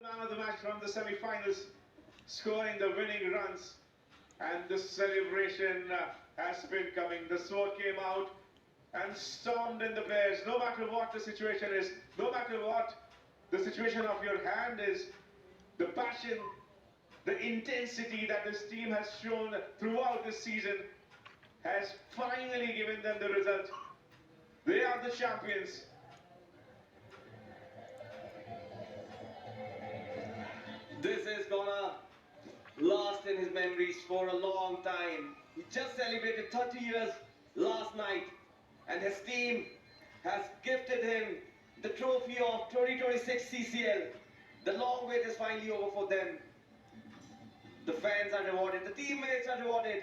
Man of the match from the semi-finals, scoring the winning runs, and the celebration has been coming. The sword came out and stormed in the players. No matter what the situation is, no matter what the situation of your hand is, the passion, the intensity that this team has shown throughout this season has finally given them the result. They are the champions. This is gonna last in his memories for a long time. He just celebrated 30 years last night, and his team has gifted him the trophy of 2026 CCL. The long wait is finally over for them. The fans are rewarded, the teammates are rewarded.